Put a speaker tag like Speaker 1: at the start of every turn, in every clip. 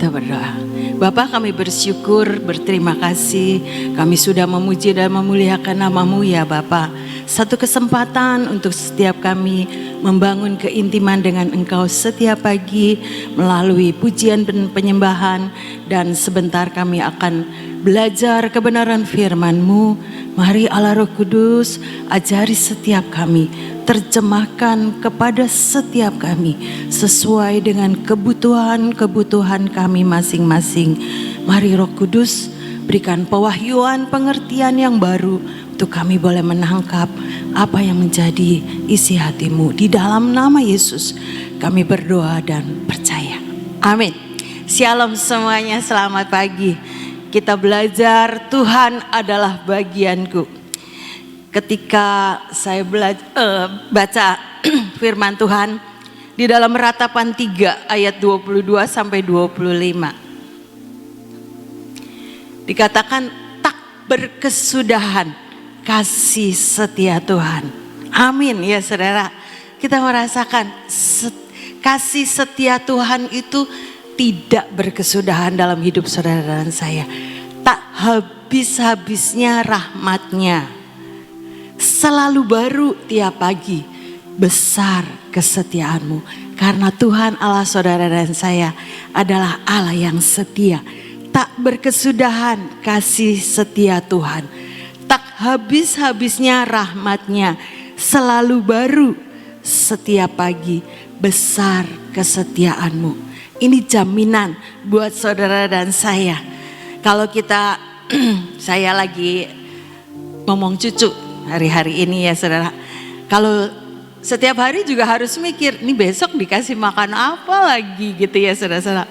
Speaker 1: kita berdoa. Bapa, kami bersyukur, berterima kasih. Kami sudah memuji dan memuliakan nama-Mu ya Bapa. Satu kesempatan untuk setiap kami membangun keintiman dengan Engkau setiap pagi melalui pujian dan penyembahan. Dan sebentar kami akan belajar kebenaran firman-Mu. Mari Allah Roh Kudus ajari setiap kami, terjemahkan kepada setiap kami sesuai dengan kebutuhan kami masing-masing. Mari Roh Kudus berikan pewahyuan, pengertian yang baru untuk kami boleh menangkap apa yang menjadi isi hati-Mu. Di dalam nama Yesus kami berdoa dan percaya. Amin. Shalom semuanya, selamat pagi. Kita belajar Tuhan adalah bagianku. Ketika saya baca firman Tuhan di dalam Ratapan 3 ayat 22 sampai 25. Dikatakan tak berkesudahan kasih setia Tuhan. Amin ya saudara. Kita merasakan kasih setia Tuhan itu tidak berkesudahan dalam hidup saudara dan saya. Tak habis-habisnya rahmat-Nya. Selalu baru tiap pagi. Besar kesetiaan-Mu. Karena Tuhan Allah saudara dan saya adalah Allah yang setia. Tak berkesudahan kasih setia Tuhan. Tak habis-habisnya rahmat-Nya. Selalu baru setiap pagi. Besar kesetiaan-Mu. Ini jaminan buat saudara dan saya. Kalau kita, saya lagi ngomong cucu hari-hari ini ya saudara. Kalau setiap hari juga harus mikir, ini besok dikasih makan apa lagi gitu ya saudara-saudara.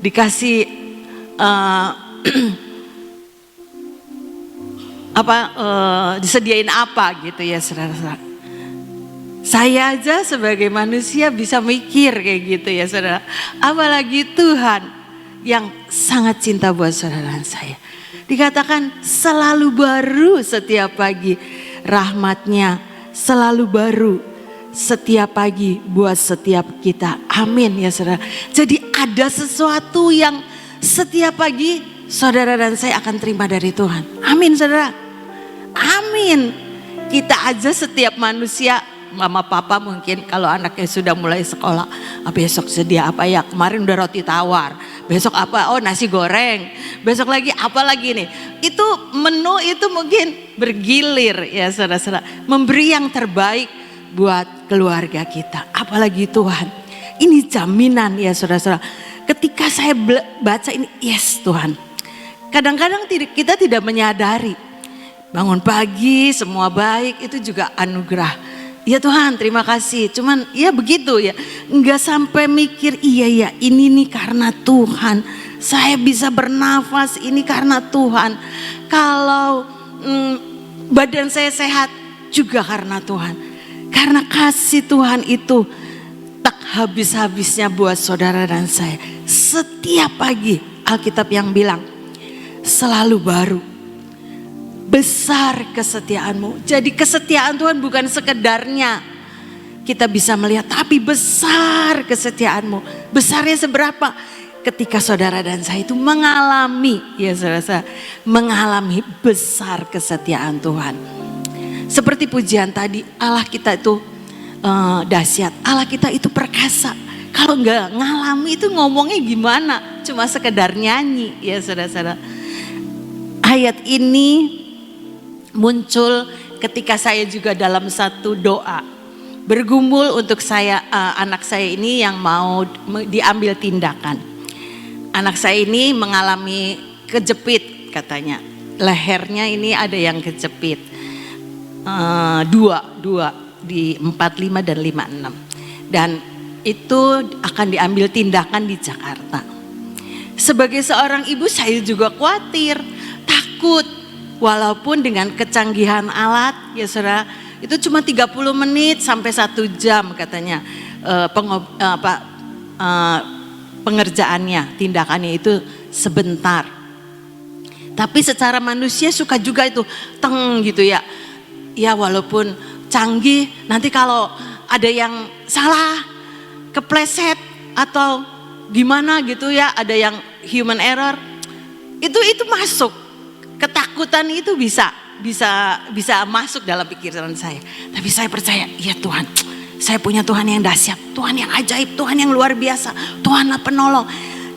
Speaker 1: Dikasih disediain apa gitu ya saudara-saudara. Saya aja sebagai manusia bisa mikir kayak gitu ya saudara. Apalagi Tuhan yang sangat cinta buat saudara dan saya. Dikatakan selalu baru setiap pagi rahmat-Nya. Selalu baru setiap pagi buat setiap kita. Amin ya saudara. Jadi ada sesuatu yang setiap pagi saudara dan saya akan terima dari Tuhan. Amin saudara. Amin. Kita aja setiap manusia, mama papa mungkin kalau anaknya sudah mulai sekolah, besok sedia apa ya, kemarin udah roti tawar, besok apa, oh nasi goreng, besok lagi apa lagi nih. Itu menu itu mungkin bergilir ya saudara-saudara, memberi yang terbaik buat keluarga kita. Apalagi Tuhan, ini jaminan ya saudara-saudara. Ketika saya baca ini, yes Tuhan. Kadang-kadang kita tidak menyadari, bangun pagi semua baik itu juga anugerah. Ya Tuhan terima kasih, cuman ya begitu ya, enggak sampai mikir iya ya ini nih karena Tuhan, saya bisa bernafas ini karena Tuhan, kalau badan saya sehat juga karena Tuhan, karena kasih Tuhan itu tak habis-habisnya buat saudara dan saya. Setiap pagi Alkitab yang bilang selalu baru. Besar kesetiaan-Mu. Jadi kesetiaan Tuhan bukan sekedarnya kita bisa melihat, tapi besar kesetiaan-Mu. Besarnya seberapa? Ketika saudara dan saya itu mengalami, ya saudara, mengalami besar kesetiaan Tuhan. Seperti pujian tadi, Allah kita itu dahsyat, Allah kita itu perkasa. Kalau enggak ngalami itu ngomongnya gimana? Cuma sekedar nyanyi, ya saudara-saudara. Ayat ini muncul ketika saya juga dalam satu doa bergumul untuk saya, anak saya ini yang mau diambil tindakan. Anak saya ini mengalami kejepit katanya, lehernya ini ada yang kejepit, dua di 45 dan 56, dan itu akan diambil tindakan di Jakarta. Sebagai seorang ibu saya juga khawatir, takut. Walaupun dengan kecanggihan alat ya saudara, itu cuma 30 menit sampai 1 jam katanya pengerjaannya, tindakannya itu sebentar. Tapi secara manusia suka juga itu teng gitu ya. Ya walaupun canggih, nanti kalau ada yang salah, kepleset atau gimana gitu ya, ada yang human error. Itu masuk. Ketakutan itu bisa masuk dalam pikiran saya. Tapi saya percaya, ya Tuhan, saya punya Tuhan yang dahsyat, Tuhan yang ajaib, Tuhan yang luar biasa, Tuhanlah penolong.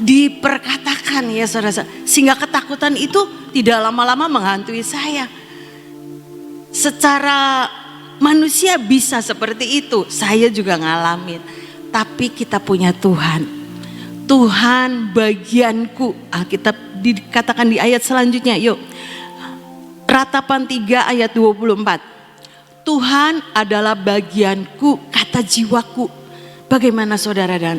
Speaker 1: Diperkatakan ya saudara, sehingga ketakutan itu tidak lama-lama menghantui saya. Secara manusia bisa seperti itu, saya juga ngalamin. Tapi kita punya Tuhan. Tuhan bagianku. Alkitab dikatakan di ayat selanjutnya, yuk. Ratapan 3 ayat 24. Tuhan adalah bagianku, kata jiwaku. Bagaimana saudara dan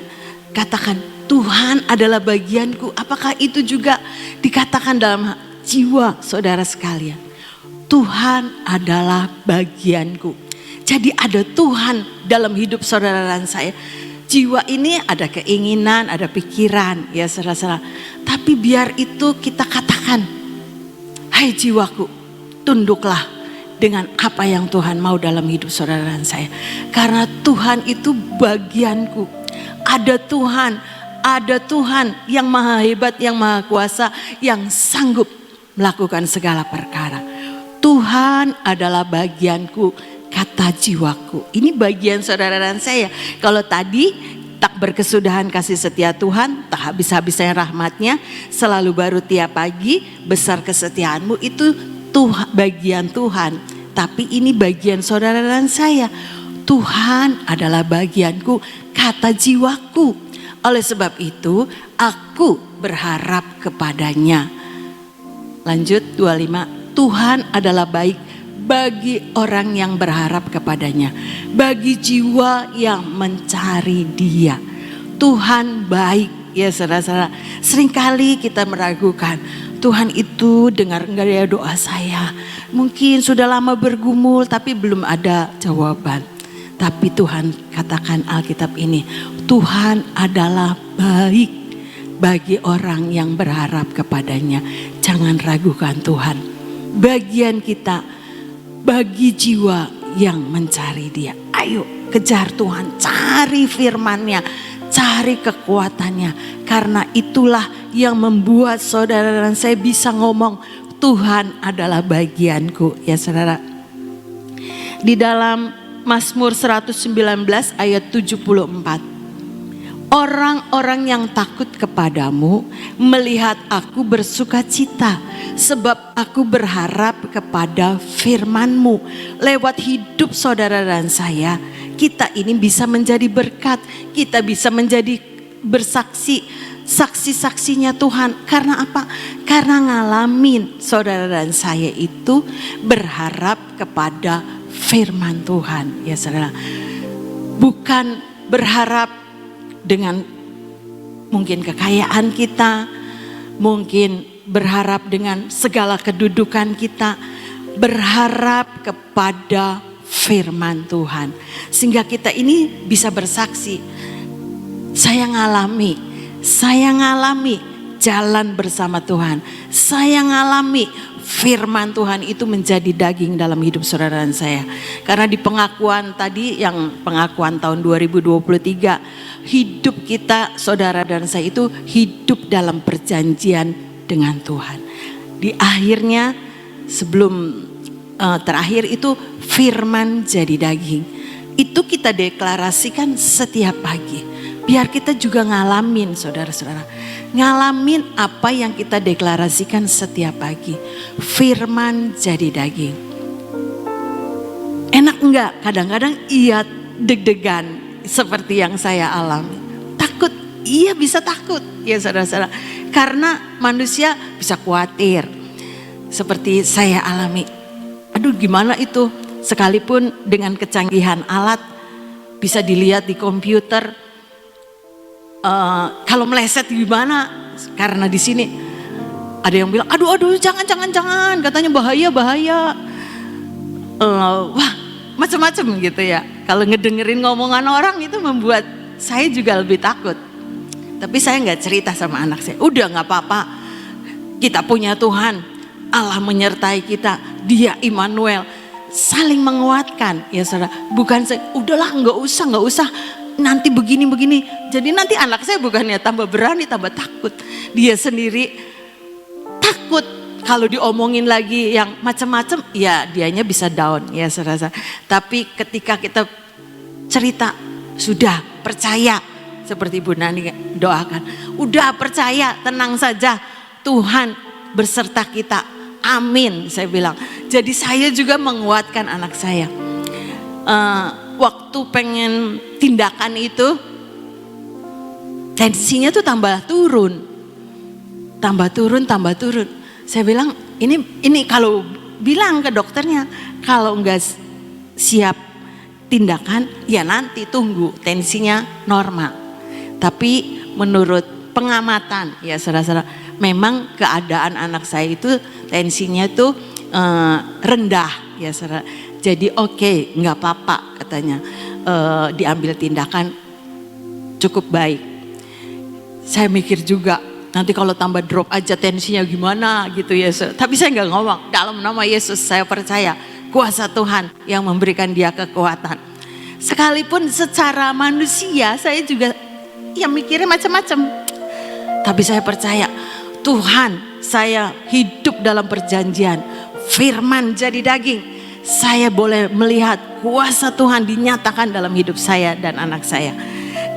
Speaker 1: katakan Tuhan adalah bagianku. Apakah itu juga dikatakan dalam jiwa saudara sekalian? Tuhan adalah bagianku. Jadi ada Tuhan dalam hidup saudara dan saya. Jiwa ini ada keinginan, ada pikiran, ya saudara-saudara. Tapi biar itu kita katakan, hai jiwaku, tunduklah dengan apa yang Tuhan mau dalam hidup saudara dan saya. Karena Tuhan itu bagianku. Ada Tuhan yang maha hebat, yang maha kuasa, yang sanggup melakukan segala perkara. Tuhan adalah bagianku, kata jiwaku. Ini bagian saudara dan saya. Kalau tadi tak berkesudahan kasih setia Tuhan, tak habis-habisnya rahmatnya, selalu baru tiap pagi, besar kesetiaanmu, itu bagian Tuhan. Tapi ini bagian saudara dan saya. Tuhan adalah bagianku, kata jiwaku. Oleh sebab itu aku berharap kepadanya. Lanjut 25. Tuhan adalah baik bagi orang yang berharap kepadanya, bagi jiwa yang mencari Dia. Tuhan baik, ya saudara-saudara. Seringkali kita meragukan, Tuhan itu dengar enggak ya doa saya? Mungkin sudah lama bergumul tapi belum ada jawaban. Tapi Tuhan katakan Alkitab ini, Tuhan adalah baik bagi orang yang berharap kepadanya. Jangan ragukan Tuhan. Bagian kita bagi jiwa yang mencari Dia. Ayo kejar Tuhan, cari firman-Nya, cari kekuatannya. Karena itulah yang membuat saudara dan saya bisa ngomong, Tuhan adalah bagianku. Ya saudara, di dalam Mazmur 119 ayat 74. Orang-orang yang takut kepadamu melihat aku bersuka cita, sebab aku berharap kepada firman-Mu. Lewat hidup saudara dan saya, kita ini bisa menjadi berkat, kita bisa menjadi bersaksi, saksi-saksinya Tuhan. Karena apa? Karena ngalamin saudara dan saya itu berharap kepada firman Tuhan. Ya saudara, bukan berharap dengan mungkin kekayaan kita, mungkin berharap dengan segala kedudukan kita, berharap kepada firman Tuhan. Sehingga kita ini bisa bersaksi, saya ngalami jalan bersama Tuhan. Saya ngalami firman Tuhan itu menjadi daging dalam hidup saudara dan saya. Karena di pengakuan tadi, yang pengakuan tahun 2023, hidup kita saudara dan saya itu hidup dalam perjanjian dengan Tuhan. Di akhirnya sebelum terakhir itu firman jadi daging. Itu kita deklarasikan setiap pagi. Biar kita juga ngalamin saudara-saudara. Ngalamin apa yang kita deklarasikan setiap pagi. Firman jadi daging. Enak enggak? Kadang-kadang iya deg-degan seperti yang saya alami. Takut, iya bisa takut ya saudara-saudara. Karena manusia bisa khawatir. Seperti saya alami. Aduh gimana itu? Sekalipun dengan kecanggihan alat bisa dilihat di komputer. Kalau meleset gimana? Karena di sini ada yang bilang, aduh jangan, katanya bahaya. Wah macam-macam gitu ya. Kalau ngedengerin ngomongan orang itu membuat saya juga lebih takut. Tapi saya nggak cerita sama anak saya. Udah nggak apa-apa. Kita punya Tuhan, Allah menyertai kita. Dia Immanuel, saling menguatkan ya saudara. Bukan udahlah nggak usah. nanti begini. Jadi nanti anak saya bukannya tambah berani, tambah takut. Dia sendiri takut kalau diomongin lagi yang macam-macam, ya dianya bisa down ya saudara. Tapi ketika kita cerita, sudah percaya seperti Ibu Nani doakan, udah percaya, tenang saja, Tuhan berserta kita, amin saya bilang. Jadi saya juga menguatkan anak saya. Waktu pengen tindakan itu, tensinya tuh tambah turun. Saya bilang ini kalau bilang ke dokternya, kalau enggak siap tindakan ya nanti tunggu tensinya normal. Tapi menurut pengamatan ya saudara-saudara, memang keadaan anak saya itu tensinya tuh rendah ya saudara. Jadi oke, nggak apa-apa katanya, diambil tindakan cukup baik. Saya mikir juga, nanti kalau tambah drop aja tensinya gimana gitu ya. Tapi saya nggak ngomong, dalam nama Yesus saya percaya kuasa Tuhan yang memberikan dia kekuatan. Sekalipun secara manusia saya juga ya mikirnya macam-macam. Tapi saya percaya Tuhan, saya hidup dalam perjanjian, firman jadi daging. Saya boleh melihat kuasa Tuhan dinyatakan dalam hidup saya dan anak saya.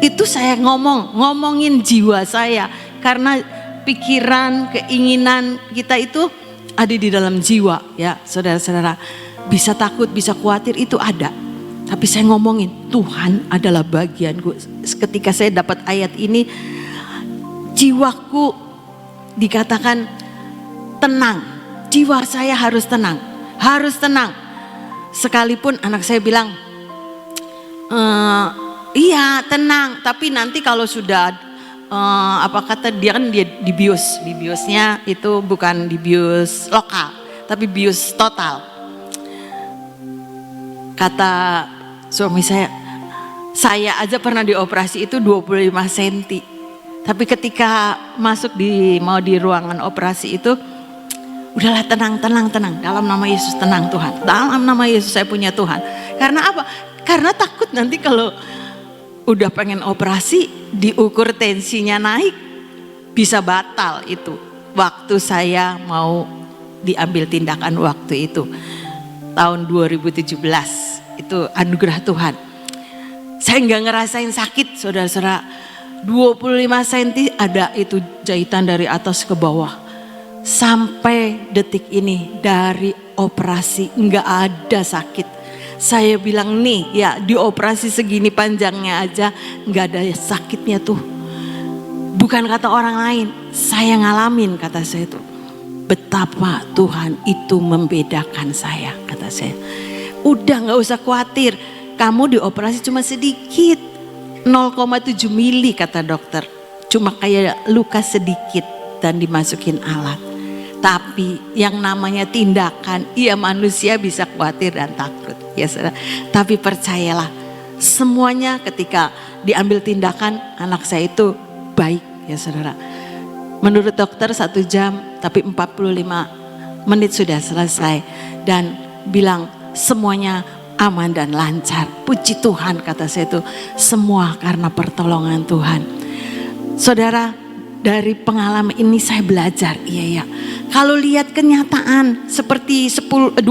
Speaker 1: Itu saya ngomongin jiwa saya. Karena pikiran, keinginan kita itu ada di dalam jiwa ya saudara-saudara. Bisa takut, bisa khawatir itu ada. Tapi saya ngomongin Tuhan adalah bagianku. Ketika saya dapat ayat ini, jiwaku dikatakan tenang. Jiwa saya harus tenang. Harus tenang. Sekalipun anak saya bilang, iya tenang. Tapi nanti kalau sudah, apa kata dia kan dia di bius. Di biusnya itu bukan di bius lokal. Tapi bius total. Kata suami saya aja pernah dioperasi itu 25 cm. Tapi ketika masuk mau di ruangan operasi itu, udahlah tenang. Dalam nama Yesus tenang Tuhan. Dalam nama Yesus saya punya Tuhan. Karena apa? Karena takut nanti kalau udah pengen operasi diukur tensinya naik, bisa batal itu. Waktu saya mau diambil tindakan waktu itu. Tahun 2017. Itu anugerah Tuhan. Saya nggak ngerasain sakit saudara-saudara. 25 cm ada itu jahitan dari atas ke bawah. Sampai detik ini dari operasi nggak ada sakit. Saya bilang nih ya dioperasi segini panjangnya aja nggak ada sakitnya tuh. Bukan kata orang lain, saya ngalamin kata saya tuh. Betapa Tuhan itu membedakan saya kata saya. Udah nggak usah khawatir, kamu dioperasi cuma sedikit, 0,7 mili kata dokter. Cuma kayak luka sedikit dan dimasukin alat. Tapi yang namanya tindakan, iya manusia bisa khawatir dan takut. Ya saudara. Tapi percayalah, semuanya ketika diambil tindakan anak saya itu baik ya saudara. Menurut dokter 1 jam, tapi 45 menit sudah selesai. Dan bilang semuanya aman dan lancar. Puji Tuhan kata saya itu, semua karena pertolongan Tuhan. Saudara, dari pengalaman ini saya belajar, iya ya. Kalau lihat kenyataan seperti 12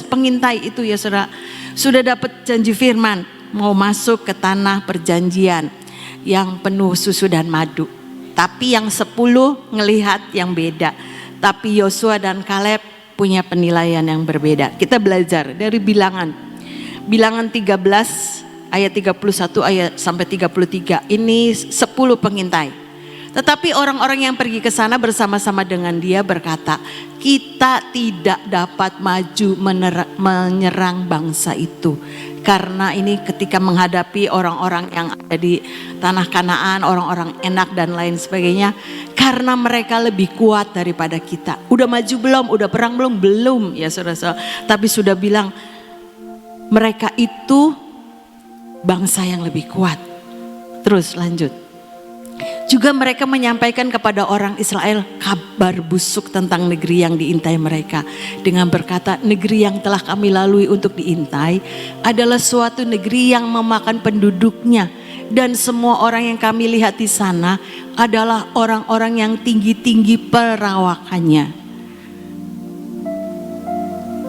Speaker 1: pengintai itu ya saudara, sudah dapat janji firman, mau masuk ke tanah perjanjian yang penuh susu dan madu. Tapi yang 10 ngelihat yang beda. Tapi Yosua dan Kaleb punya penilaian yang berbeda. Kita belajar dari bilangan 13 ayat 31 ayat sampai 33. Ini 10 pengintai. Tetapi orang-orang yang pergi ke sana bersama-sama dengan dia berkata, kita tidak dapat maju menyerang bangsa itu. Karena ini ketika menghadapi orang-orang yang ada di tanah Kanaan, orang-orang enak dan lain sebagainya. Karena mereka lebih kuat daripada kita. Udah maju belum? Udah perang belum? Belum ya saudara-saudara. Tapi sudah bilang mereka itu bangsa yang lebih kuat. Terus lanjut. Juga mereka menyampaikan kepada orang Israel kabar busuk tentang negeri yang diintai mereka. Dengan berkata, negeri yang telah kami lalui untuk diintai adalah suatu negeri yang memakan penduduknya Dan semua orang yang kami lihat di sana adalah orang-orang yang tinggi-tinggi perawakannya.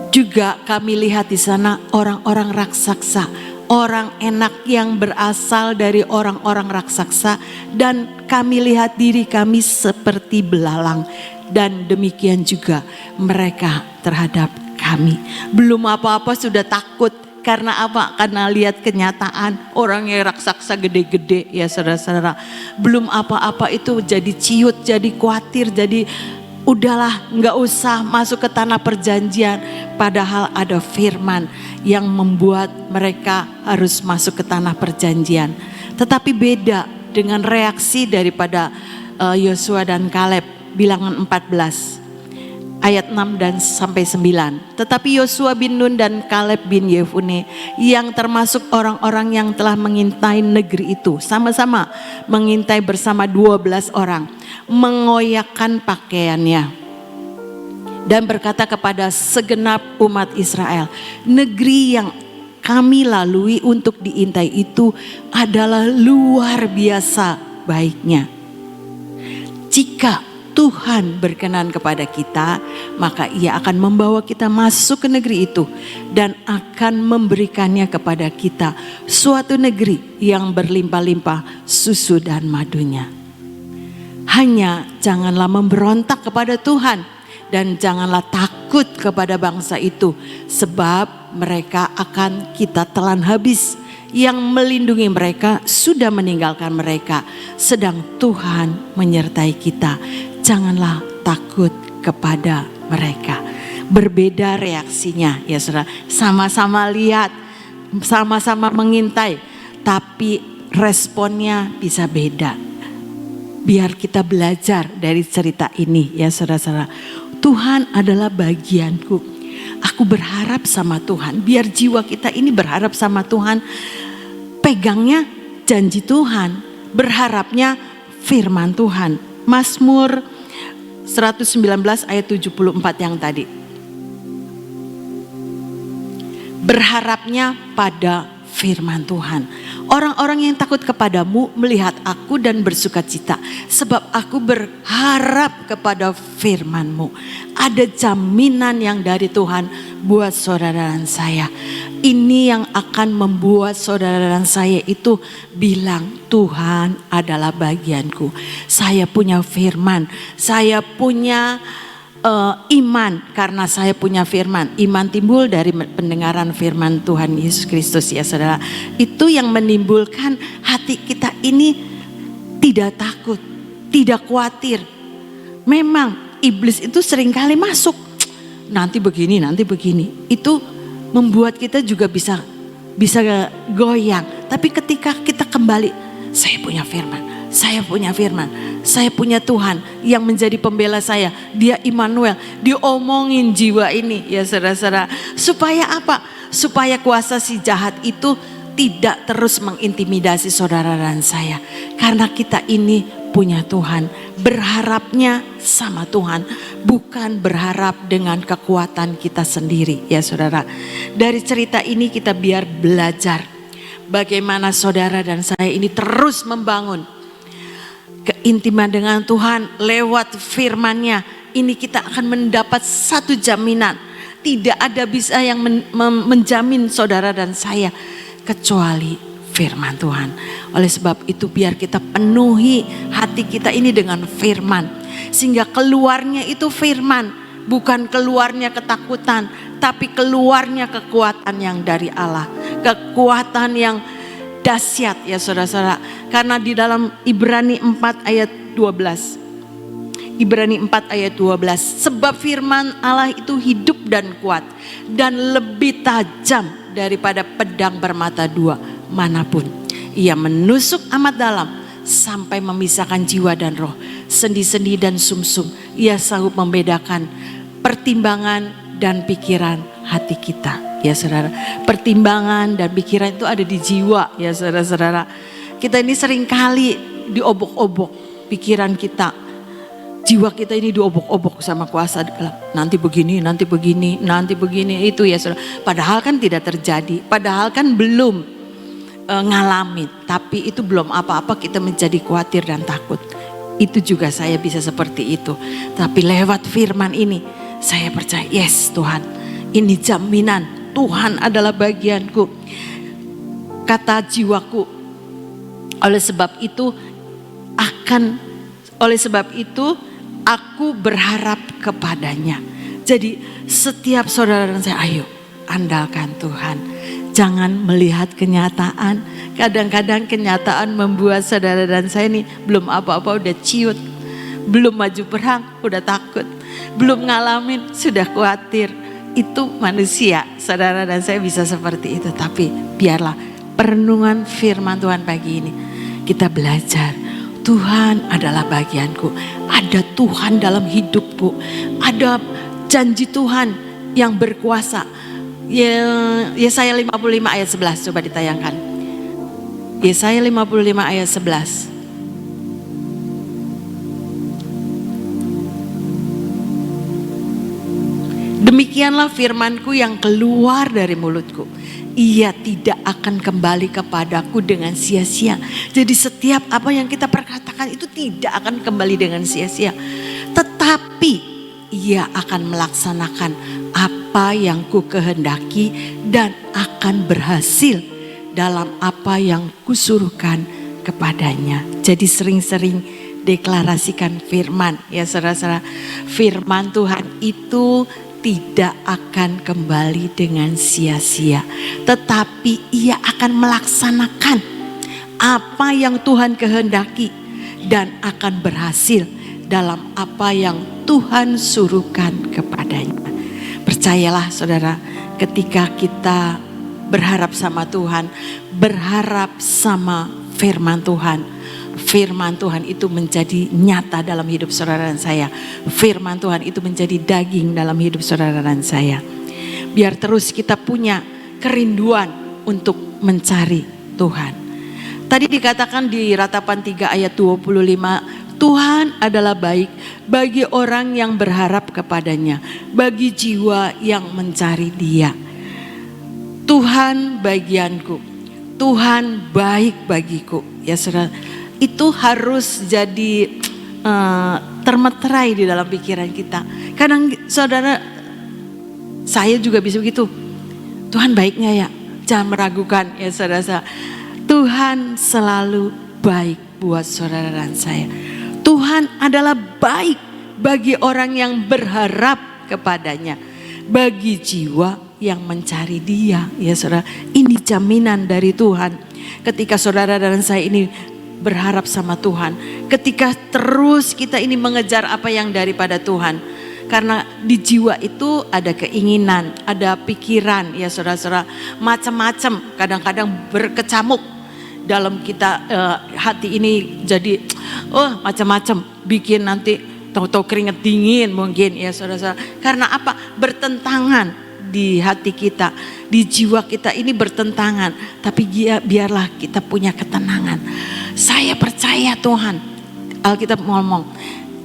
Speaker 1: Juga kami lihat di sana orang-orang raksasa, orang enak yang berasal dari orang-orang raksasa, dan kami lihat diri kami seperti belalang, dan demikian juga mereka terhadap kami. Belum apa-apa sudah takut. Karena apa? Karena lihat kenyataan orang yang raksasa gede-gede ya saudara-saudara. Belum apa-apa itu jadi ciut, jadi khawatir, jadi udahlah nggak usah masuk ke tanah perjanjian. Padahal ada firman yang membuat mereka harus masuk ke tanah perjanjian. Tetapi beda dengan reaksi daripada Yosua dan Kaleb. Bilangan 14. Ayat 6 dan sampai 9. Tetapi Yosua bin Nun dan Kaleb bin Yefune yang termasuk orang-orang yang telah mengintai negeri itu, sama-sama mengintai bersama 12 orang, mengoyakkan pakaiannya dan berkata kepada segenap umat Israel, negeri yang kami lalui untuk diintai itu adalah luar biasa baiknya. Jika Tuhan berkenan kepada kita, maka Ia akan membawa kita masuk ke negeri itu dan akan memberikannya kepada kita, suatu negeri yang berlimpah-limpah susu dan madunya. Hanya janganlah memberontak kepada Tuhan dan janganlah takut kepada bangsa itu, sebab mereka akan kita telan habis. Yang melindungi mereka sudah meninggalkan mereka, sedang Tuhan menyertai kita. Janganlah takut kepada mereka. Berbeda reaksinya ya saudara. Sama-sama lihat, sama-sama mengintai, tapi responnya bisa beda. Biar kita belajar dari cerita ini ya saudara-saudara. Tuhan adalah bagianku. Aku berharap sama Tuhan. Biar jiwa kita ini berharap sama Tuhan. Pegangnya janji Tuhan. Berharapnya firman Tuhan. Mazmur 119 ayat 74 yang tadi. Berharapnya pada firman Tuhan. Orang-orang yang takut kepadamu melihat aku dan bersuka cita, sebab aku berharap kepada firman-Mu. Ada jaminan yang dari Tuhan buat saudara dan saya. Ini yang akan membuat saudara dan saya itu bilang, Tuhan adalah bagianku. Saya punya firman, saya punya iman karena saya punya firman. Iman timbul dari pendengaran firman Tuhan Yesus Kristus ya saudara. Itu yang menimbulkan hati kita ini tidak takut, tidak khawatir. Memang iblis itu seringkali masuk. Nanti begini, nanti begini. Itu membuat kita juga bisa goyang. Tapi ketika kita kembali, saya punya firman. Saya punya firman, saya punya Tuhan yang menjadi pembela saya. Dia Immanuel, diomongin jiwa ini ya saudara-saudara. Supaya apa? Supaya kuasa si jahat itu tidak terus mengintimidasi saudara dan saya. Karena kita ini punya Tuhan, berharapnya sama Tuhan. Bukan berharap dengan kekuatan kita sendiri ya saudara. Dari cerita ini kita biar belajar bagaimana saudara dan saya ini terus membangun keintiman dengan Tuhan lewat firman-Nya. Ini kita akan mendapat satu jaminan. Tidak ada bisa yang menjamin saudara dan saya kecuali firman Tuhan. Oleh sebab itu biar kita penuhi hati kita ini dengan firman. Sehingga keluarnya itu firman. Bukan keluarnya ketakutan, tapi keluarnya kekuatan yang dari Allah. Kekuatan yang dahsyat ya saudara-saudara. Karena di dalam Ibrani 4 ayat 12. Ibrani 4 ayat 12. Sebab firman Allah itu hidup dan kuat. Dan lebih tajam daripada pedang bermata dua manapun. Ia menusuk amat dalam sampai memisahkan jiwa dan roh, sendi-sendi dan sumsum. Ia sanggup membedakan pertimbangan dan pikiran hati kita. Ya saudara, pertimbangan dan pikiran itu ada di jiwa ya saudara-saudara. Kita ini seringkali diobok-obok pikiran kita. Jiwa kita ini diobok-obok sama kuasa gelap. Nanti begini, nanti begini, nanti begini itu ya saudara. Padahal kan tidak terjadi, padahal kan belum. ngalamin, tapi itu belum apa-apa kita menjadi khawatir dan takut. Itu juga saya bisa seperti itu. Tapi lewat firman ini saya percaya, yes Tuhan, ini jaminan Tuhan adalah bagianku. Kata jiwaku, oleh sebab itu aku berharap kepadanya. Jadi setiap saudara dan saya, ayo andalkan Tuhan. Jangan melihat kenyataan. Kadang-kadang kenyataan membuat saudara dan saya ini belum apa-apa udah ciut. Belum maju perang udah takut. Belum ngalamin sudah khawatir. Itu manusia, saudara dan saya bisa seperti itu. Tapi biarlah perenungan firman Tuhan pagi ini kita belajar. Tuhan adalah bagianku. Ada Tuhan dalam hidupku. Ada janji Tuhan yang berkuasa. Yesaya 55 ayat 11, coba ditayangkan. Yesaya 55 ayat 11. Demikianlah firmanku yang keluar dari mulutku. Ia tidak akan kembali kepadaku dengan sia-sia. Jadi setiap apa yang kita perkatakan itu tidak akan kembali dengan sia-sia. Tetapi ia akan melaksanakan apa yang ku kehendaki dan akan berhasil dalam apa yang kusuruhkan kepadanya. Jadi sering-sering deklarasikan firman. Ya saudara-saudara, firman Tuhan itu tidak akan kembali dengan sia-sia. Tetapi ia akan melaksanakan apa yang Tuhan kehendaki dan akan berhasil dalam apa yang Tuhan suruhkan kepadanya. Percayalah saudara, ketika kita berharap sama Tuhan, berharap sama firman Tuhan, firman Tuhan itu menjadi nyata dalam hidup saudara dan saya. Firman Tuhan itu menjadi daging dalam hidup saudara dan saya. Biar terus kita punya kerinduan untuk mencari Tuhan. Tadi dikatakan di Ratapan 3 ayat 25, Tuhan adalah baik bagi orang yang berharap kepadanya, bagi jiwa yang mencari Dia. Tuhan bagianku, Tuhan baik bagiku. Ya saudara, itu harus jadi termeterai di dalam pikiran kita. Kadang saudara, saya juga bisa begitu. Tuhan baiknya ya, jangan meragukan ya saudara. Tuhan selalu baik buat saudara dan saya. Tuhan adalah baik bagi orang yang berharap kepadanya, bagi jiwa yang mencari Dia. Ya saudara, ini jaminan dari Tuhan. Ketika saudara dan saya ini berharap sama Tuhan, ketika terus kita ini mengejar apa yang daripada Tuhan, karena di jiwa itu ada keinginan, ada pikiran, ya saudara-saudara, macam-macam, kadang-kadang berkecamuk dalam kita, hati ini jadi macam-macam, bikin nanti tahu-tahu keringat dingin mungkin ya saudara-saudara. Karena apa? Bertentangan di hati kita, di jiwa kita ini bertentangan. Tapi biarlah kita punya ketenangan. Saya percaya Tuhan. Alkitab ngomong,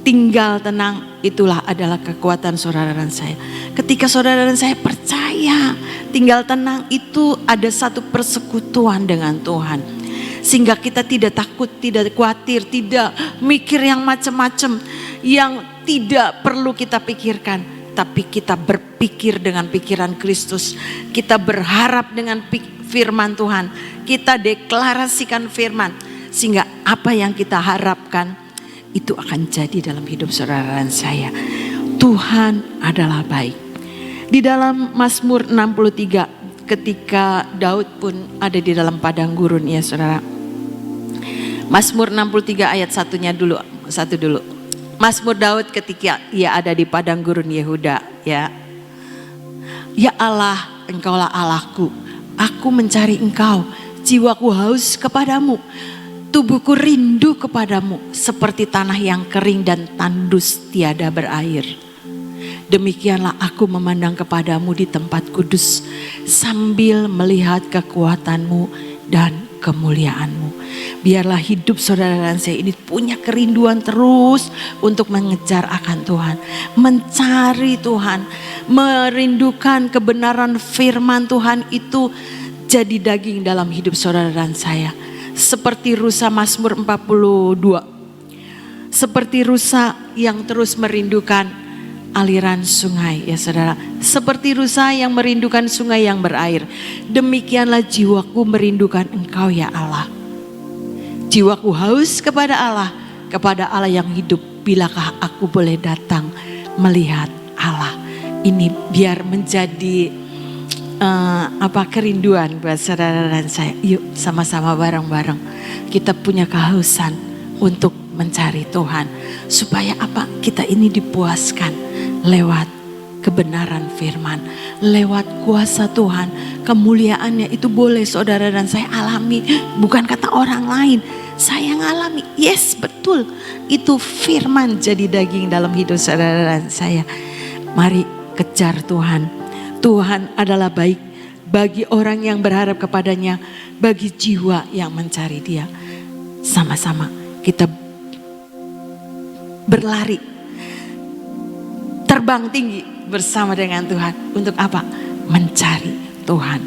Speaker 1: tinggal tenang itulah adalah kekuatan saudara dan saya. Ketika saudara dan saya percaya, tinggal tenang itu ada satu persekutuan dengan Tuhan. Sehingga kita tidak takut, tidak khawatir, tidak mikir yang macam-macam yang tidak perlu kita pikirkan. Tapi kita berpikir dengan pikiran Kristus. Kita berharap dengan firman Tuhan. Kita deklarasikan firman. Sehingga apa yang kita harapkan itu akan jadi dalam hidup saudara dan saya. Tuhan adalah baik. Di dalam Mazmur 63 ketika Daud pun ada di dalam padang gurun ya saudara. Mazmur 63 ayat 1 dulu. Mazmur Daud ketika ia ada di padang gurun Yehuda ya. Ya Allah, Engkaulah Allahku. Aku mencari Engkau. Jiwaku haus kepadamu. Tubuhku rindu kepadamu seperti tanah yang kering dan tandus tiada berair. Demikianlah aku memandang kepadamu di tempat kudus sambil melihat kekuatanmu dan kemuliaanmu. Biarlah hidup saudara dan saya ini punya kerinduan terus untuk mengejar akan Tuhan. Mencari Tuhan, merindukan kebenaran firman Tuhan itu jadi daging dalam hidup saudara dan saya. Seperti rusa Mazmur 42. Seperti rusa yang terus merindukan aliran sungai ya saudara. Seperti rusa yang merindukan sungai yang berair. Demikianlah jiwaku merindukan Engkau ya Allah. Jiwaku haus kepada Allah yang hidup. Bilakah aku boleh datang melihat Allah. Ini biar menjadi kerinduan buat saudara dan saya. Yuk sama-sama bareng-bareng kita punya kehausan untuk mencari Tuhan. Supaya kita ini dipuaskan lewat kebenaran firman. Lewat kuasa Tuhan. Kemuliaannya itu boleh saudara dan saya alami. Bukan kata orang lain. Saya ngalami. Yes, betul. Itu firman jadi daging dalam hidup saudara dan saya. Mari kejar Tuhan. Tuhan adalah baik bagi orang yang berharap kepadanya, bagi jiwa yang mencari Dia. Sama-sama kita berlari, terbang tinggi bersama dengan Tuhan. Untuk apa? Mencari Tuhan.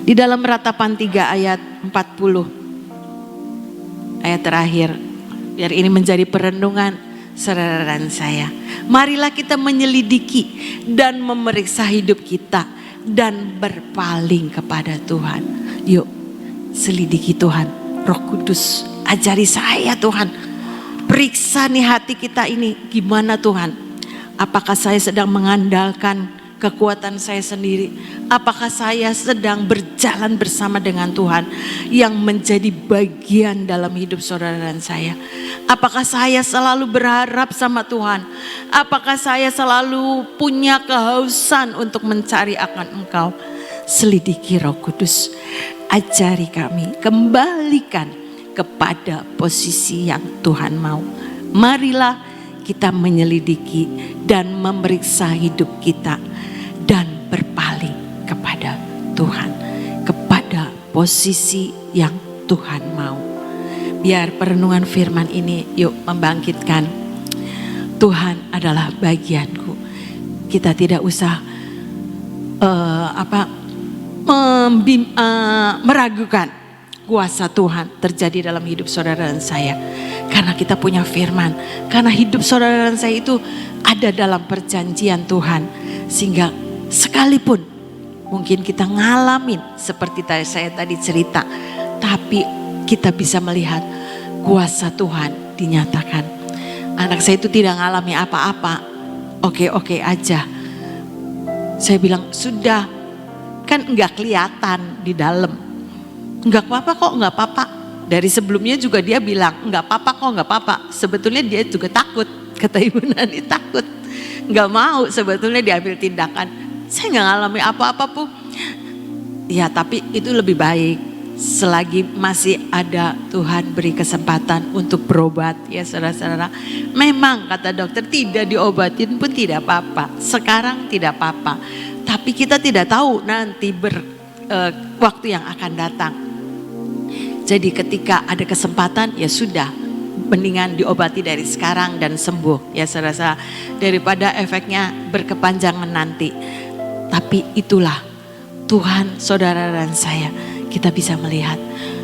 Speaker 1: Di dalam Ratapan 3 ayat 40, ayat terakhir, biar ini menjadi perenungan saudara dan saya. Marilah kita menyelidiki dan memeriksa hidup kita dan berpaling kepada Tuhan. Yuk selidiki Tuhan. Roh Kudus ajari saya Tuhan. Periksa nih hati kita ini gimana Tuhan. Apakah saya sedang mengandalkan kekuatan saya sendiri? Apakah saya sedang berjalan bersama dengan Tuhan yang menjadi bagian dalam hidup saudara dan saya? Apakah saya selalu berharap sama Tuhan? Apakah saya selalu punya kehausan untuk mencari akan Engkau? Selidiki Roh Kudus. Ajari kami, kembalikan kepada posisi yang Tuhan mau. Marilah kita menyelidiki dan memeriksa hidup kita dan berpaling kepada Tuhan, kepada posisi yang Tuhan mau. Biar perenungan firman ini yuk membangkitkan, Tuhan adalah bagianku. Kita tidak usah meragukan kuasa Tuhan terjadi dalam hidup saudara dan saya. Karena kita punya firman, karena hidup saudara dan saya itu ada dalam perjanjian Tuhan. Sehingga sekalipun mungkin kita ngalamin seperti saya tadi cerita, tapi kita bisa melihat kuasa Tuhan dinyatakan. Anak saya itu tidak ngalami apa-apa, oke-oke aja. Saya bilang sudah, kan enggak kelihatan di dalam. Enggak apa-apa kok, enggak apa-apa. Dari sebelumnya juga dia bilang enggak apa-apa kok, enggak apa-apa. Sebetulnya dia juga takut, kata Ibu Nani takut. Enggak mau sebetulnya diambil tindakan. Saya enggak ngalami apa-apa pun. Ya tapi itu lebih baik. Selagi masih ada Tuhan beri kesempatan untuk berobat ya saudara-saudara. Memang kata dokter tidak diobatin pun tidak apa-apa. Sekarang tidak apa-apa. Tapi kita tidak tahu nanti waktu yang akan datang. Jadi ketika ada kesempatan ya sudah. Mendingan diobati dari sekarang dan sembuh ya saudara-saudara. Daripada efeknya berkepanjangan nanti. Tapi itulah Tuhan saudara dan saya. Kita bisa melihat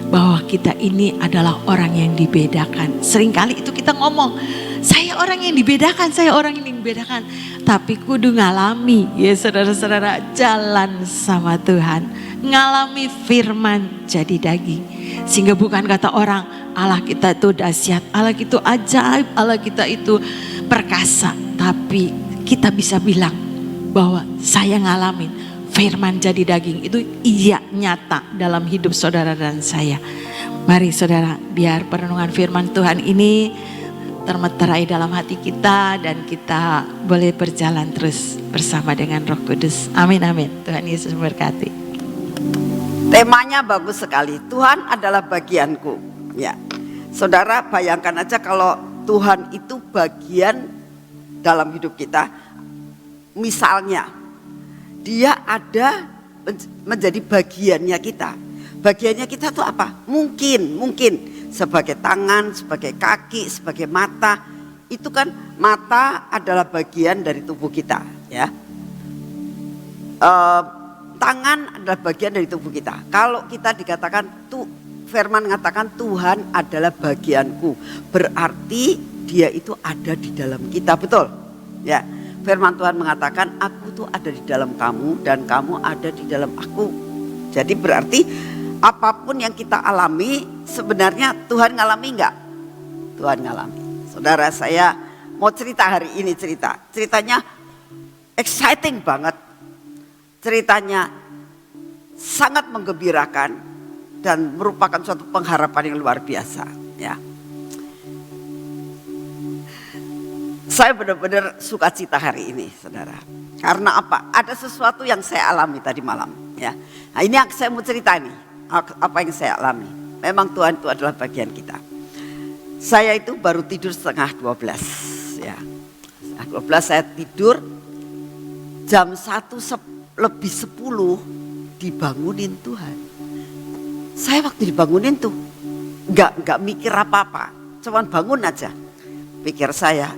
Speaker 1: bahwa kita ini adalah orang yang dibedakan. Seringkali itu kita ngomong, saya orang yang dibedakan, saya orang yang dibedakan. Tapi kudu ngalami ya saudara-saudara, jalan sama Tuhan. Ngalami firman jadi daging. Sehingga bukan kata orang, Allah kita itu dahsyat, Allah itu ajaib, Allah kita itu perkasa. Tapi kita bisa bilang bahwa saya ngalamin. Firman jadi daging itu iya nyata dalam hidup saudara dan saya. Mari saudara, biar perenungan firman Tuhan ini termeterai dalam hati kita dan kita boleh berjalan terus bersama dengan Roh Kudus. Amin amin. Tuhan Yesus memberkati.
Speaker 2: Temanya bagus sekali. Tuhan adalah bagianku. Ya, saudara bayangkan aja kalau Tuhan itu bagian dalam hidup kita. Misalnya Dia ada menjadi bagiannya kita. Bagiannya kita tuh apa? Mungkin sebagai tangan, sebagai kaki, sebagai mata. Itu kan mata adalah bagian dari tubuh kita, ya. tangan adalah bagian dari tubuh kita. Kalau kita dikatakan firman mengatakan Tuhan adalah bagianku, berarti dia itu ada di dalam kita, betul? Ya, firman Tuhan mengatakan aku tuh ada di dalam kamu dan kamu ada di dalam aku. Jadi berarti apapun yang kita alami sebenarnya Tuhan ngalami enggak? Tuhan ngalami. Saudara, saya mau cerita hari ini, ceritanya exciting banget. Ceritanya sangat menggembirakan dan merupakan suatu pengharapan yang luar biasa, ya. Saya benar-benar sukacita hari ini, saudara. Karena apa? Ada sesuatu yang saya alami tadi malam, ya. Nah, ini yang saya mau cerita nih, apa yang saya alami. Memang Tuhan itu adalah bagian kita. Saya itu baru tidur setengah 12, ya. Setengah 12 saya tidur, jam 1:10 dibangunin Tuhan. Saya waktu dibangunin tuh nggak mikir apa-apa, cuman bangun aja. Pikir saya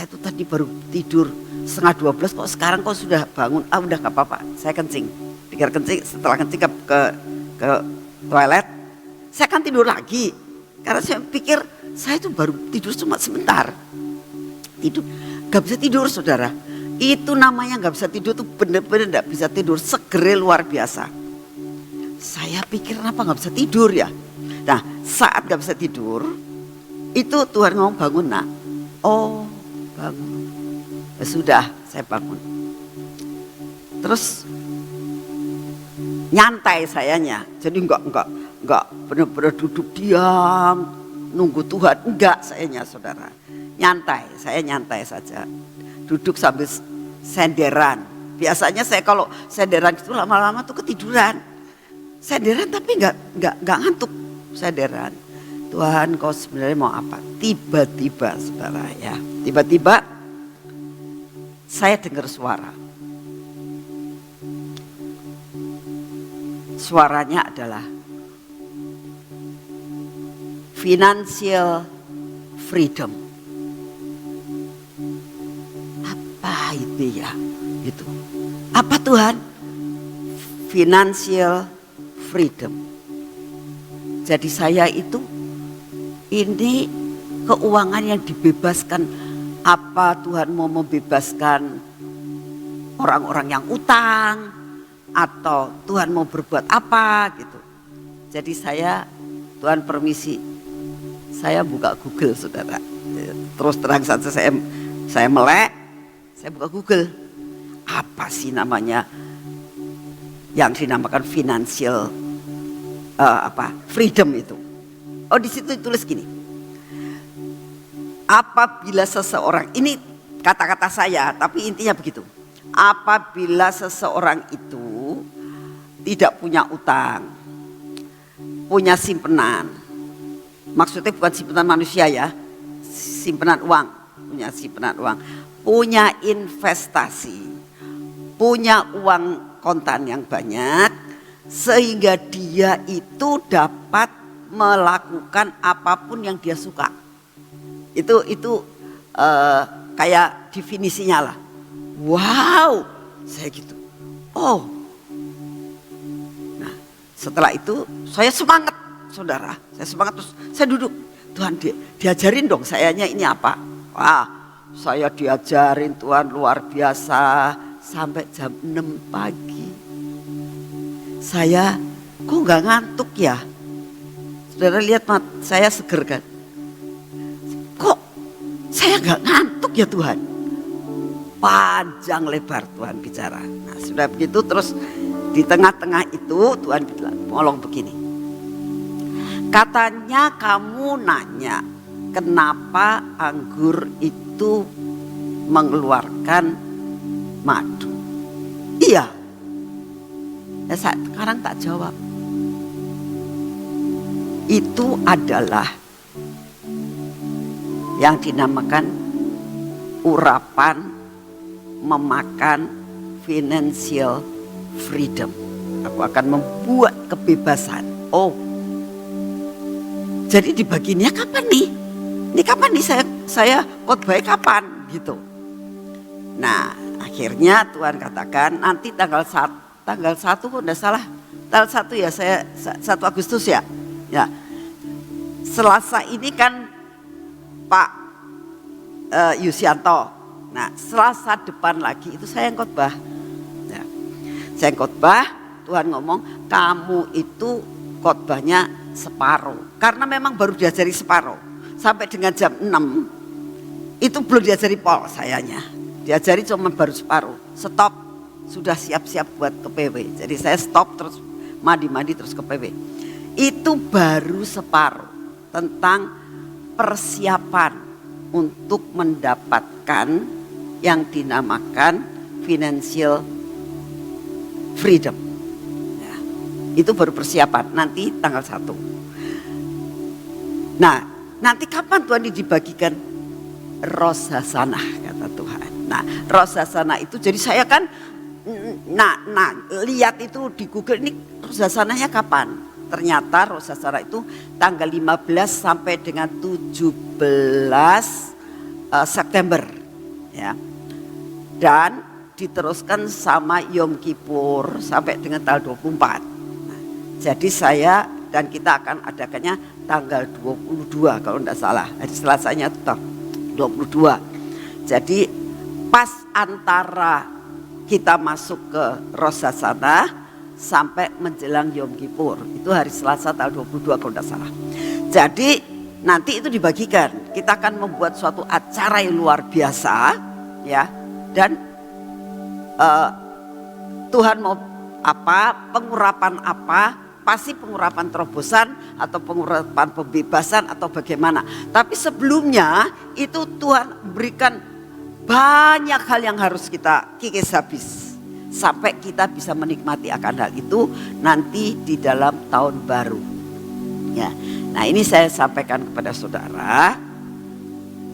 Speaker 2: tuh tadi baru tidur setengah 12 kok sekarang kok sudah bangun. Udah gak apa-apa, saya kencing. Pikir kencing, setelah kencing ke toilet, saya akan tidur lagi. Karena saya pikir saya tuh baru tidur cuma sebentar. Tidur, gak bisa tidur, saudara. Itu namanya gak bisa tidur tuh bener-bener gak bisa tidur, segere luar biasa. Saya pikir kenapa gak bisa tidur ya. Nah, saat gak bisa tidur, itu Tuhan ngomong bangun nak. Oh, bangun. Ya sudah, saya bangun. Terus nyantai sayanya. Jadi enggak benar-benar duduk diam nunggu Tuhan. Enggak sayanya, saudara. Saya nyantai saja. Duduk sambil senderan. Biasanya saya kalau senderan itu lama-lama tuh ketiduran. Senderan tapi enggak ngantuk. Senderan. Tuhan, kau sebenarnya mau apa? Tiba-tiba, saudara, ya. Tiba-tiba saya dengar suara. Suaranya adalah financial freedom. Apa itu ya? Itu. Apa Tuhan? Financial freedom. Jadi saya itu ini keuangan yang dibebaskan. Apa Tuhan mau membebaskan orang-orang yang utang? Atau Tuhan mau berbuat apa gitu. Jadi Tuhan permisi, saya buka Google, saudara. Terus terang saja saya melek, saya buka Google. Apa sih namanya yang dinamakan financial freedom itu? Oh, di situ ditulis gini. Apabila seseorang, ini kata-kata saya, tapi intinya begitu. Apabila seseorang itu tidak punya utang, punya simpenan, maksudnya bukan simpenan manusia ya, simpenan uang, punya simpenan uang, punya investasi, punya uang kontan yang banyak, sehingga dia itu dapat melakukan apapun yang dia suka. Itu kayak definisinya lah. Wow, saya gitu. Oh, nah setelah itu saya semangat, saudara. Saya semangat terus saya duduk. Tuhan diajarin dong sayanya ini apa? Wah, saya diajarin Tuhan luar biasa sampai jam 6 pagi. Saya kok nggak ngantuk ya? Saudara lihat saya seger kan? Kok saya nggak ngantuk ya Tuhan? Panjang lebar Tuhan bicara. Nah, sudah begitu terus di tengah-tengah itu Tuhan bilang, ngomong begini. Katanya kamu nanya kenapa anggur itu mengeluarkan madu. Iya. Ya, sekarang tak jawab. Itu adalah yang dinamakan urapan memakan financial freedom. Aku akan membuat kebebasan. Oh, jadi dibaginya kapan nih? Ini kapan nih saya khotbah kapan gitu? Nah, akhirnya Tuhan katakan nanti tanggal tanggal 1 kok enggak salah. Tanggal 1 ya, saya 1 Agustus ya. Ya. Selasa ini kan Pak Yusianto. Nah, Selasa depan lagi itu saya yang khotbah. Ya. Saya yang khotbah, Tuhan ngomong, kamu itu khotbahnya separuh. Karena memang baru diajari separuh. Sampai dengan jam 6 itu belum diajari pol sayanya. Diajari cuma baru separuh. Stop, sudah siap-siap buat ke PW. Jadi saya stop terus mandi-mandi terus ke PW. Itu baru separuh tentang persiapan untuk mendapatkan yang dinamakan financial freedom. Ya, itu baru persiapan, nanti tanggal 1. Nah, nanti kapan Tuhan ini dibagikan? Ros Hasanah kata Tuhan. Nah, Ros Hasanah itu jadi saya kan lihat itu di Google ini Ros Hasanahnya kapan? Ternyata Ros Hasanah itu tanggal 15 sampai dengan 17 September ya. Dan diteruskan sama Yom Kippur sampai dengan tanggal 24. Nah, jadi saya dan kita akan adakannya tanggal 22 kalau tidak salah. Hari Selasanya itu 22. Jadi pas antara kita masuk ke Ros Hasanah sampai menjelang Yom Kippur. Itu hari Selasa tanggal 22 kalau tidak salah. Jadi nanti itu dibagikan. Kita akan membuat suatu acara yang luar biasa ya. Dan Tuhan mau apa, pengurapan apa, pasti pengurapan terobosan atau pengurapan pembebasan atau bagaimana. Tapi sebelumnya itu Tuhan berikan banyak hal yang harus kita kikis habis. Sampai kita bisa menikmati akan hal itu nanti di dalam tahun baru. Ya. Nah ini saya sampaikan kepada saudara.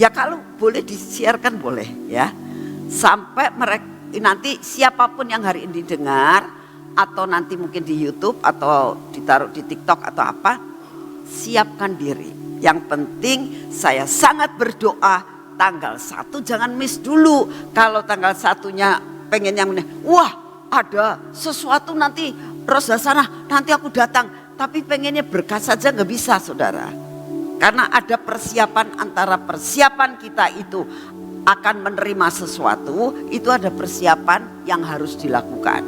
Speaker 2: Ya kalau boleh disiarkan boleh ya. Sampai mereka nanti siapapun yang hari ini dengar atau nanti mungkin di YouTube atau ditaruh di TikTok atau apa, siapkan diri. Yang penting saya sangat berdoa tanggal 1 jangan miss dulu. Kalau tanggal 1-nya pengen yang wah ada sesuatu nanti Ros Hasanah nanti aku datang. Tapi pengennya berkah saja nggak bisa saudara. Karena ada persiapan antara persiapan kita itu akan menerima sesuatu, itu ada persiapan yang harus dilakukan.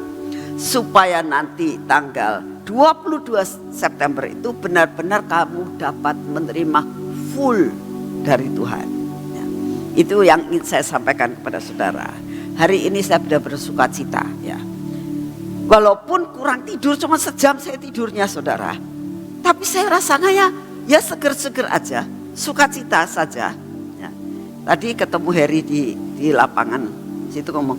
Speaker 2: Supaya nanti tanggal 22 September itu benar-benar kamu dapat menerima full dari Tuhan. Ya. Itu yang ingin saya sampaikan kepada saudara. Hari ini saya sudah bersuka cita ya. Walaupun kurang tidur cuma sejam saya tidurnya saudara. Tapi saya rasanya ya seger-seger aja, sukacita saja. Ya. Tadi ketemu Heri di lapangan situ ngomong,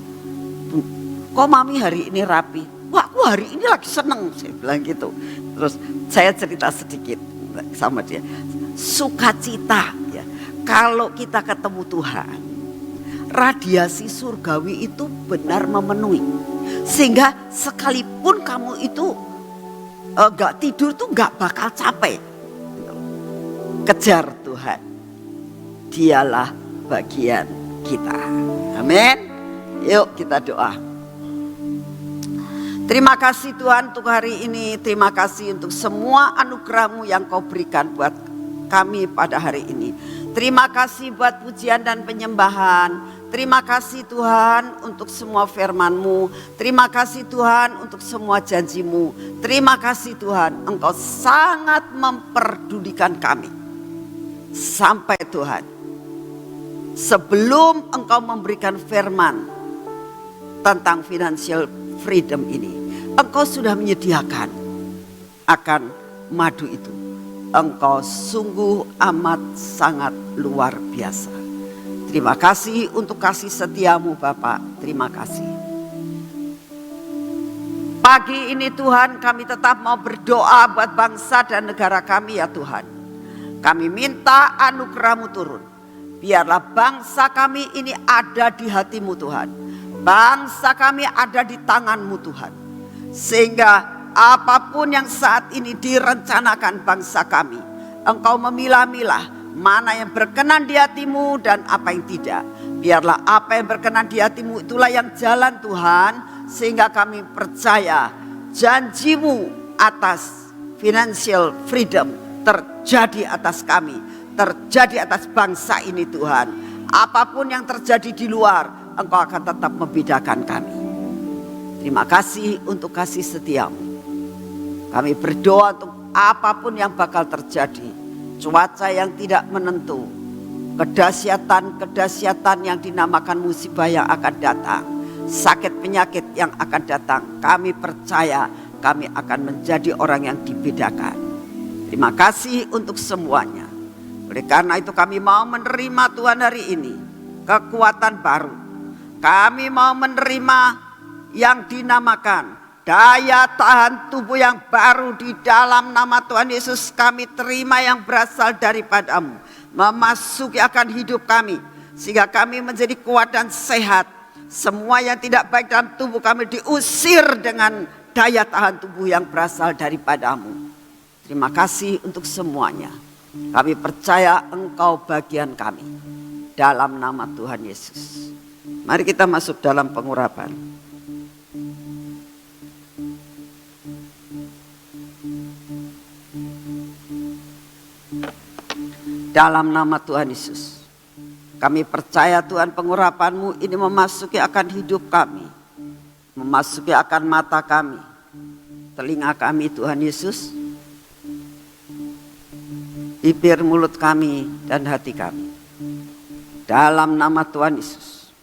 Speaker 2: kok mami hari ini rapi? Wah aku hari ini lagi seneng, saya bilang gitu. Terus saya cerita sedikit sama dia, sukacita ya. Kalau kita ketemu Tuhan, radiasi surgawi itu benar memenuhi. Sehingga sekalipun kamu itu gak tidur tuh gak bakal capek. Kejar Tuhan, dialah bagian kita. Amin. Yuk kita doa. Terima kasih Tuhan untuk hari ini. Terima kasih untuk semua anugerah-Mu yang Kau berikan buat kami pada hari ini. Terima kasih buat pujian dan penyembahan. Terima kasih Tuhan untuk semua firman-Mu. Terima kasih Tuhan untuk semua janji-Mu. Terima kasih Tuhan, Engkau sangat memperdulikan kami. Sampai Tuhan, sebelum Engkau memberikan firman tentang financial freedom ini, Engkau sudah menyediakan akan madu itu. Engkau sungguh amat sangat luar biasa. Terima kasih untuk kasih setiamu Bapak. Terima kasih. Pagi ini Tuhan kami tetap mau berdoa buat bangsa dan negara kami ya Tuhan. Kami minta anugerah-Mu turun. Biarlah bangsa kami ini ada di hati-Mu Tuhan. Bangsa kami ada di tangan-Mu Tuhan. Sehingga apapun yang saat ini direncanakan bangsa kami, Engkau memilah-milah mana yang berkenan di hati-Mu dan apa yang tidak. Biarlah apa yang berkenan di hati-Mu itulah yang jalan Tuhan. sehingga kami percaya janjimu atas financial freedom terjadi atas kami, terjadi atas bangsa ini Tuhan. Apapun yang terjadi di luar, Engkau akan tetap membedakan kami. Terima kasih untuk kasih setiamu. Kami berdoa untuk apapun yang bakal terjadi, cuaca yang tidak menentu, kedahsyatan yang dinamakan musibah yang akan datang, sakit penyakit yang akan datang, kami percaya kami akan menjadi orang yang dibedakan. Terima kasih untuk semuanya. Oleh karena itu kami mau menerima Tuhan hari ini kekuatan baru. Kami mau menerima yang dinamakan daya tahan tubuh yang baru di dalam nama Tuhan Yesus. Kami terima yang berasal daripadamu, memasuki akan hidup kami, sehingga kami menjadi kuat dan sehat. Semua yang tidak baik dalam tubuh kami diusir dengan daya tahan tubuh yang berasal daripadamu. Terima kasih untuk semuanya. Kami percaya Engkau bagian kami. Dalam nama Tuhan Yesus. Mari kita masuk dalam pengurapan. Dalam nama Tuhan Yesus. Kami percaya Tuhan pengurapan-Mu ini memasuki akan hidup kami. Memasuki akan mata kami. Telinga kami Tuhan Yesus. Bibir, mulut kami dan hati kami. Dalam nama Tuhan Yesus.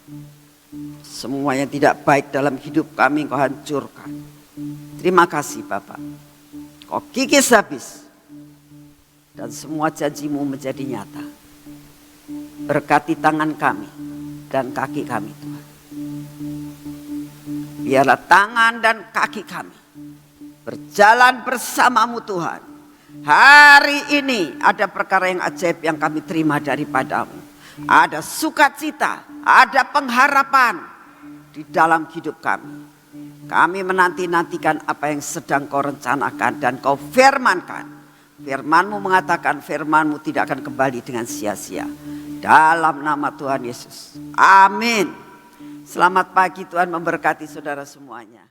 Speaker 2: Semua yang tidak baik dalam hidup kami Engkau hancurkan. Terima kasih Bapak. Kau kikis habis. Dan semua janji-Mu menjadi nyata. Berkati tangan kami dan kaki kami Tuhan. Biarlah tangan dan kaki kami berjalan bersama-Mu Tuhan. Hari ini ada perkara yang ajaib yang kami terima daripadamu. Ada sukacita, ada pengharapan di dalam hidup kami. Kami menanti-nantikan apa yang sedang Kau rencanakan dan Kau firmankan. Firman-Mu mengatakan firman-Mu tidak akan kembali dengan sia-sia. Dalam nama Tuhan Yesus. Amin. Selamat pagi, Tuhan memberkati saudara semuanya.